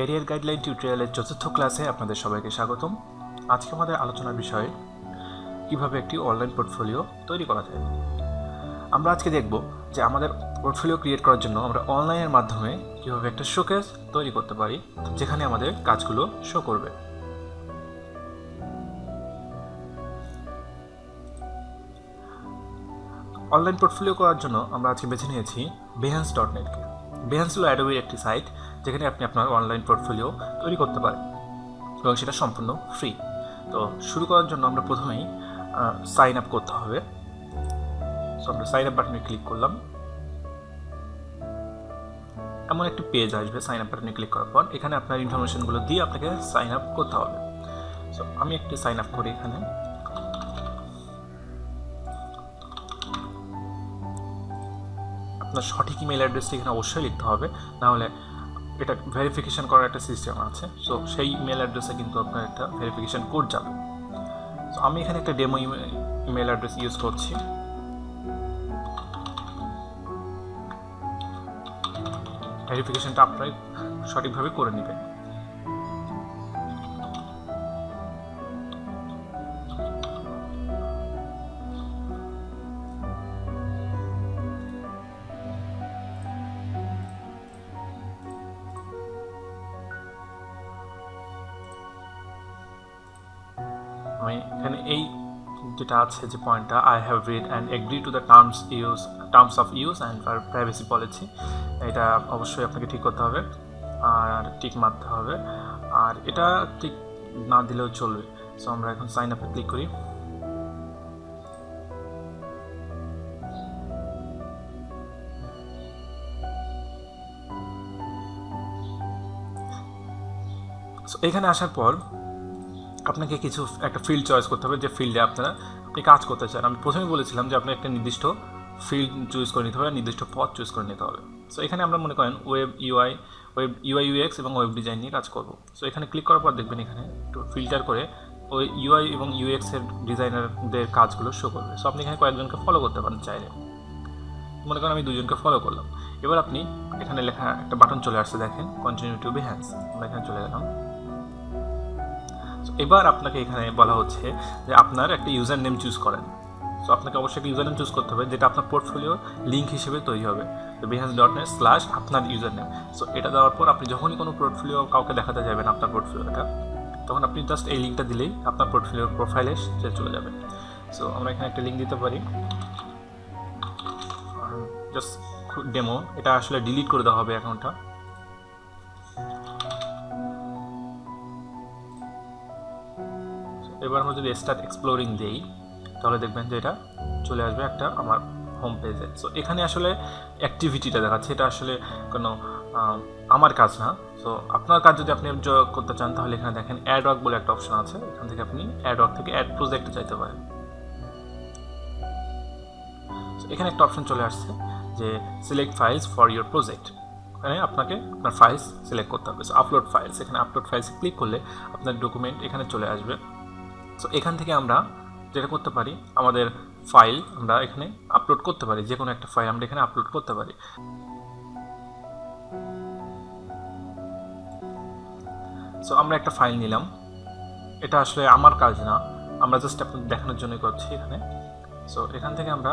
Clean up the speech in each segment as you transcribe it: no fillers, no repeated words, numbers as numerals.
Career guideline টিউটোরিয়ালের চতুর্থ ক্লাসে আপনাদের সবাইকে স্বাগতম। আজকে আমাদের আলোচনার বিষয় কিভাবে একটি অনলাইন পোর্টফোলিও তৈরি করা যায়। আমরা আজকে দেখব যে আমাদের পোর্টফোলিও ক্রিয়েট করার জন্য আমরা অনলাইনের মাধ্যমে কিভাবে একটা শোকেস তৈরি করতে পারি, যেখানে আমাদের কাজগুলো শো করবে। অনলাইন পোর্টফোলিও করার জন্য আমরা আজকে বেছে নিয়েছি behance.net-কে। Behance হলো অ্যাডোবির একটি সাইট যেখানে আপনি আপনার অনলাইন পোর্টফোলিও তৈরি করতে পারেন এবং সেটা সম্পূর্ণ ফ্রি। তো শুরু করার জন্য আমরা প্রথমেই সাইন আপ করতে হবে। সো আমরা সাইন আপ বাটনে ক্লিক করলাম। এমন একটি পেজ আসবে সাইন আপ বাটনে ক্লিক করার পর। এখানে আপনার ইনফরমেশনগুলো দিয়ে আপনাকে সাইন আপ করতে হবে। সো আমি একটি সাইন আপ করি। এখানে আপনার সঠিক ইমেল অ্যাড্রেসটি এখানে অবশ্যই লিখতে হবে, নাহলে এটা ভেরিফিকেশন করার একটা সিস্টেম আছে। সো সেই ইমেল অ্যাড্রেসে কিন্তু আপনার একটা ভেরিফিকেশন কোড যাবে। সো আমি এখানে একটা ডেমো ইমেল অ্যাড্রেস ইউজ করছি। ভেরিফিকেশনটা আপনারা সঠিকভাবে করে নেবেন। আমি এখানে এই যেটা আছে যে পয়েন্টটা, I have read and agree to the terms of use and privacy policy, এটা অবশ্যই আপনাকে ঠিক করতে হবে আর টিক মারতে হবে। আর এটা ঠিক না দিলেও চলবে। সো আমরা এখন সাইন আপে ক্লিক করি। সো এখানে আসার পর আপনাকে কিছু একটা ফিল্ড চয়েস করতে হবে, যে ফিল্ডে আপনি কাজ করতে চান। আমি প্রথমেই বলেছিলাম যে আপনি একটা নির্দিষ্ট ফিল্ড চুজ করে নিতে হবে, নির্দিষ্ট পথ চুজ করে নিতে হবে। সো এখানে আমরা মনে করেন ওয়েব ইউআই ইউএক্স এবং ওয়েব ডিজাইন নিয়ে কাজ করব। সো এখানে ক্লিক করার পর দেখবেন এখানে একটু ফিল্টার করে ওই ইউআই এবং ইউএক্সের ডিজাইনারদের কাজগুলো শো করবে। সো আপনি এখানে কয়েকজনকে ফলো করতে পারেন চাইলে। মনে করেন আমি দুজনকে ফলো করলাম। এবার আপনি এখানে লেখা একটা বাটন চলে আসছে, দেখেন কন্টিনিউ টু behance। আমরা এখানে চলে গেলাম। এবার আপনাকে এখানে বলা হচ্ছে যে আপনার একটা ইউজার নেম চুজ করেন। সো আপনাকে অবশ্যই একটা ইউজার নেম চুজ করতে হবে, যেটা আপনার পোর্টফোলিও লিঙ্ক হিসেবে তৈরি হবে। তো behance.net/ আপনার ইউজার নেম। সো এটা দেওয়ার পর আপনি যখনই কোনো পোর্টফোলিও কাউকে দেখাতে যাবেন আপনার পোর্টফোলিওটা, তখন আপনি জাস্ট এই লিঙ্কটা দিলেই আপনার পোর্টফোলিওর প্রোফাইলে চলে যাবে। সো আমরা এখানে একটা লিঙ্ক দিতে পারি, জাস্ট ডেমো। এটা আসলে ডিলিট করে দেওয়া হবে অ্যাকাউন্টটা। এবার আমরা যদি স্টার্ট এক্সপ্লোরিং দেই, তাহলে দেখবেন যে এটা চলে আসবে একটা আমার হোম পেজে। সো এখানে আসলে অ্যাক্টিভিটিটা দেখাচ্ছে, এটা আসলে কোনো আমার কাজ না। সো আপনার কাজ যদি আপনি করতে চান, তাহলে এখানে দেখেন অ্যাড ওয়ার্ক বলে একটা অপশন আছে। এখান থেকে আপনি অ্যাড ওয়ার্ক থেকে অ্যাড প্রজেক্টে চাইতে পারেন। সো এখানে একটা অপশন চলে আসছে যে select files for your project. এখানে আপনাকে আপনার ফাইলস সিলেক্ট করতে হবে। সো আপলোড ফাইলস, এখানে আপলোড ফাইলসে ক্লিক করলে আপনার ডকুমেন্ট এখানে চলে আসবে। সো এখান থেকে আমরা যেটা করতে পারি, আমাদের ফাইল আমরা এখানে আপলোড করতে পারি। যে কোনো একটা ফাইল আমরা এখানে আপলোড করতে পারি। সো আমরা একটা ফাইল নিলাম। এটা আসলে আমার কাজ না, আমরা জাস্ট আপনাদের দেখানোর জন্যই করছি এখানে। সো এখান থেকে আমরা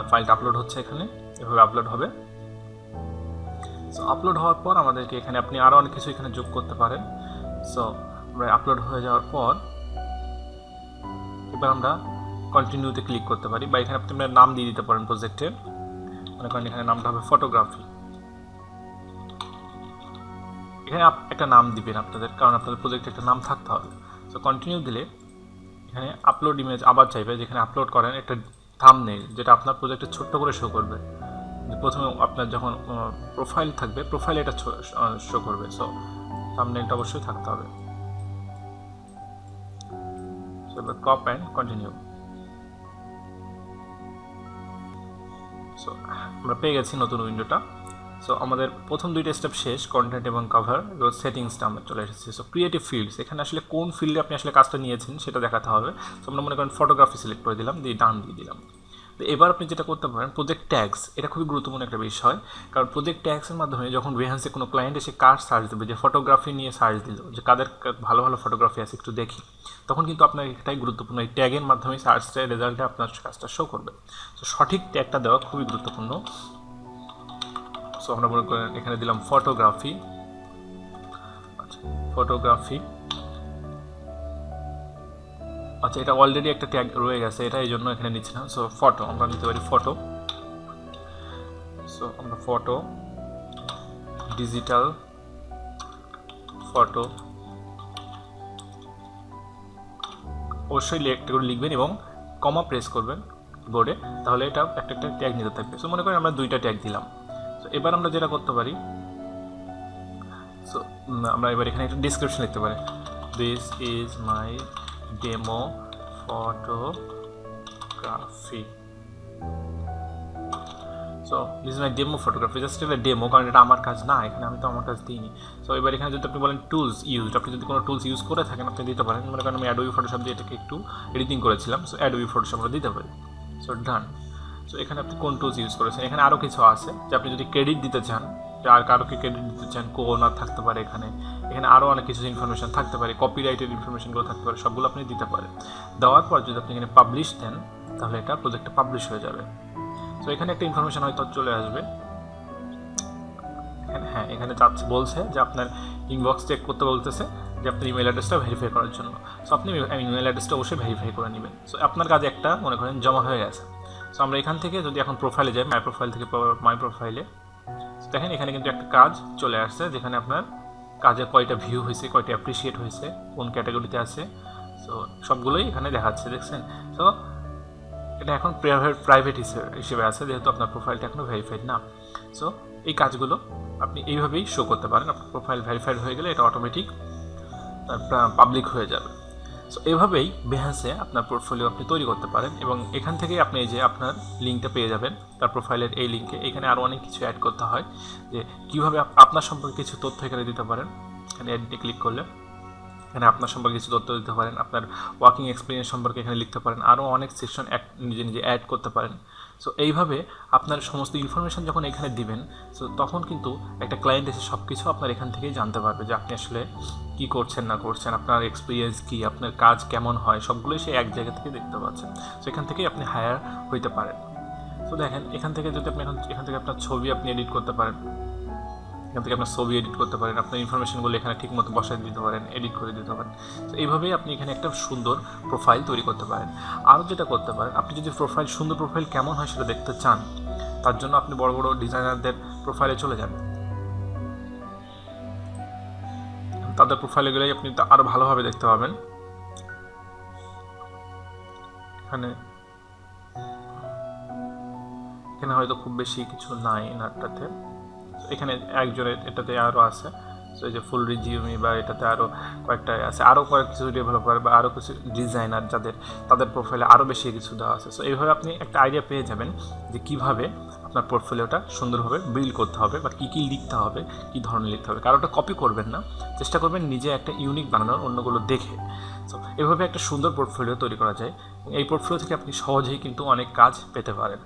ফাইলটা আপলোড হচ্ছে, এখানে এভাবে আপলোড হবে। সো আপলোড হওয়ার পর আমাদেরকে এখানে আপনি আরও অনেক কিছু এখানে যোগ করতে পারেন। সো আমরা আপলোড হয়ে যাওয়ার পর এবার আমরা কন্টিনিউতে ক্লিক করতে পারি, বা এখানে আপনি নাম দিয়ে দিতে পারেন প্রজেক্টের। মনে করেন এখানে নামটা হবে ফটোগ্রাফি। এখানে একটা নাম দিবেন আপনাদের, কারণ আপনাদের প্রজেক্টে একটা নাম থাকতে হবে। সো কন্টিনিউ দিলে এখানে আপলোড ইমেজ আবার চাইবে, যেখানে আপলোড করেন একটা থাম্বনেইল, যেটা আপনার প্রজেক্টে ছোট্ট করে শো করবে। প্রথমে আপনার যখন প্রোফাইল থাকবে, প্রোফাইলে এটা শো করবে। সো থাম্বনেইলটা অবশ্যই থাকতে হবে। এবার কপি অ্যান্ড কন্টিনিউ। সো আমরা পেয়ে গেছি নতুন উইন্ডোটা। সো আমাদের প্রথম দুইটা স্টেপ শেষ, কন্টেন্ট এবং কভার। এবার সেটিংসটা আমরা চলে এসেছি। সো ক্রিয়েটিভ ফিল্ডস, এখানে আসলে কোন ফিল্ডে আপনি আসলে কাজটা নিয়েছেন সেটা দেখাতে হবে। সো আমরা মনে করেন ফটোগ্রাফি সিলেক্ট করে দিলাম, দিয়ে ডান দিয়ে দিলাম। তো এবার আপনি যেটা করতে পারেন প্রজেক্ট ট্যাগস, এটা খুবই গুরুত্বপূর্ণ একটা বিষয়, কারণ প্রজেক্ট ট্যাগসের মাধ্যমে যখন Behance কোনো ক্লায়েন্ট এসে কার সার্চ দেবে, যে ফটোগ্রাফি নিয়ে সার্চ দিল, যে কাদের ভালো ভালো ফটোগ্রাফি আছে একটু দেখি, তখন কিন্তু আপনার এটাই গুরুত্বপূর্ণ, এই ট্যাগের মাধ্যমে সার্চের রেজাল্টে আপনার কাজটা শো করবে। তো সঠিক ট্যাগটা দেওয়া খুবই গুরুত্বপূর্ণ। সো আমরা মনে করেন এখানে দিলাম ফটোগ্রাফি, আচ্ছা ফটোগ্রাফি, আচ্ছা এটা অলরেডি একটা ট্যাগ রয়ে গেছে, এটা এই জন্য এখানে নিচ্ছি না। সো ফটো আমরা নিতে পারি ফটো, সো আমরা ফটো, ডিজিটাল ফটো, অবশ্যই একটা করে লিখবেন এবং কমা প্রেস করবেন বোর্ডে, তাহলে এটা একটা একটা ট্যাগ নিতে থাকবে। সো মনে করেন আমরা 2টা ট্যাগ দিলাম। সো এবার আমরা যেটা করতে পারি, সো আমরা এবার এখানে একটা ডিসক্রিপশন লিখতে পারি, this is my demo photography. So this is my demo photography, just এটা ডেমো, কারণ এটা আমার কাজ না, এখানে আমি তো আমার কাজ দিইনি। সো এবার এখানে যদি আপনি বলেন টুলস ইউজ, আপনি যদি কোনো টুলস ইউজ করে থাকেন আপনি দিতে পারেন। মনে করেন আমি অ্যাডোবি ফটোশপ দিয়ে এটাকে একটু এডিটিং করেছিলাম, সো অ্যাডোবি ফটোশপ আমরা দিতে পারি। সো ডান। সো এখানে আপনি কোন টুলস ইউজ করেছেন, এখানে আরও কিছু আছে যে আপনি যদি ক্রেডিট দিতে চান, যে আর কারোকে ক্রেডিট দিতে চান, কোনার থাকতে পারে, এখানে আরও অনেক কিছু ইনফরমেশন থাকতে পারে, কপিরাইটেড ইনফরমেশনগুলো থাকতে পারে, সবগুলো আপনি দিতে পারেন। দেওয়ার পর যদি আপনি এখানে পাবলিশ দেন, তাহলে এটা প্রজেক্টটা পাবলিশ হয়ে যাবে। সো এখানে একটা ইনফরমেশন হয়তো চলে আসবে, হ্যাঁ এখানে যাচ্ছে, বলছে যে আপনার ইনবক্স চেক করতে বলতেছে, যে আপনার ইমেল অ্যাড্রেসটা ভেরিফাই করার জন্য। সো আপনি ইমেল অ্যাড্রেসটা অবশ্যই ভেরিফাই করে নেবেন। সো আপনার কাজ একটা মনে করেন জমা হয়ে গেছে। সো আমরা এখান থেকে যদি এখন প্রোফাইলে যাই, মাই প্রোফাইল থেকে মাই প্রোফাইলে দেখেন এখানে কিন্তু একটা কাজ চলে আসছে, যেখানে আপনার কাজের কয়টা ভিউ হয়েছে, কয়টা অ্যাপ্রিসিয়েট হয়েছে, কোন ক্যাটাগরিতে আছে, সো সবগুলোই এখানে দেখাচ্ছে, দেখছেন। সো এটা এখন প্রাইভেট হিসেবে আছে, যেহেতু আপনার প্রোফাইলটা এখনও ভেরিফাইড না। সো এই কাজগুলো আপনি এইভাবেই শো করতে পারেন। আপনার প্রোফাইল ভেরিফাইড হয়ে গেলে এটা অটোমেটিক পাবলিক হয়ে যাবে। সো এভাবেই Behance আপনার পোর্টফোলিও আপনি তৈরি করতে পারেন, এবং এখান থেকেই আপনি এই যে আপনার লিঙ্কটা পেয়ে যাবেন, তার প্রোফাইলের এই লিঙ্কে। এখানে আরও অনেক কিছু অ্যাড করতে হয়, যে কীভাবে আপনার সম্পর্কে কিছু তথ্য এখানে দিতে পারেন। এখানে অ্যাডে ক্লিক করলে এখানে আপনার সম্পর্কে কিছু তথ্য দিতে পারেন, আপনার ওয়ার্কিং এক্সপিরিয়েন্স সম্পর্কে এখানে লিখতে পারেন, আরও অনেক সেকশন নিজে নিজে অ্যাড করতে পারেন। সো এইভাবে আপনার সমস্ত ইনফরমেশান যখন এখানে দিবেন, সো তখন কিন্তু একটা ক্লায়েন্ট এসে সব কিছু আপনার এখান থেকেই জানতে পারবে, যে আপনি আসলে কী করছেন না করছেন, আপনার এক্সপিরিয়েন্স কী, আপনার কাজ কেমন হয়, সবগুলোই সে এক জায়গা থেকে দেখতে পাচ্ছেন। সো এখান থেকেই আপনি হায়ার হইতে পারেন। সো দেখেন এখান থেকে যদি আপনি এখান থেকে আপনার ছবি আপনি এডিট করতে পারেন, এখান থেকে আপনার ছবি এডিট করতে পারেন, আপনার ইনফরমেশনগুলো এখানে ঠিক মতো বসায় দিতে পারেন, এডিট করে দিতে পারেন। তো এইভাবেই আপনি এখানে একটা সুন্দর প্রোফাইল তৈরি করতে পারেন। আরও যেটা করতে পারেন, আপনি যদি সুন্দর প্রোফাইল কেমন হয় সেটা দেখতে চান, তার জন্য আপনি বড় বড় ডিজাইনারদের প্রোফাইলে চলে যান। তাদের প্রোফাইলে গেলেই আপনি আরও ভালোভাবে দেখতে পাবেন। এখানে হয়তো খুব বেশি কিছু নাই নাটটাতে, এখানে একজনের এটাতে আরও আছে। সো এই যে ফুল রিজিউমি, বা এটাতে আরও কয়েকটা আছে, আরও কয়েক কিছু ডেভেলপার বা আরও কিছু ডিজাইনার তাদের প্রোফাইলে আরও বেশি কিছু দেওয়া আছে। সো এইভাবে আপনি একটা আইডিয়া পেয়ে যাবেন যে কীভাবে আপনার পোর্টফোলিওটা সুন্দরভাবে বিল্ড করতে হবে, বা কী কী লিখতে হবে, কী ধরনের লিখতে হবে। কারোটা কপি করবেন না, চেষ্টা করবেন নিজে একটা ইউনিক বানানোর, অন্যগুলো দেখে। সো এভাবে একটা সুন্দর পোর্টফোলিও তৈরি করা যায়, এই পোর্টফোলিও থেকে আপনি সহজেই কিন্তু অনেক কাজ পেতে পারেন।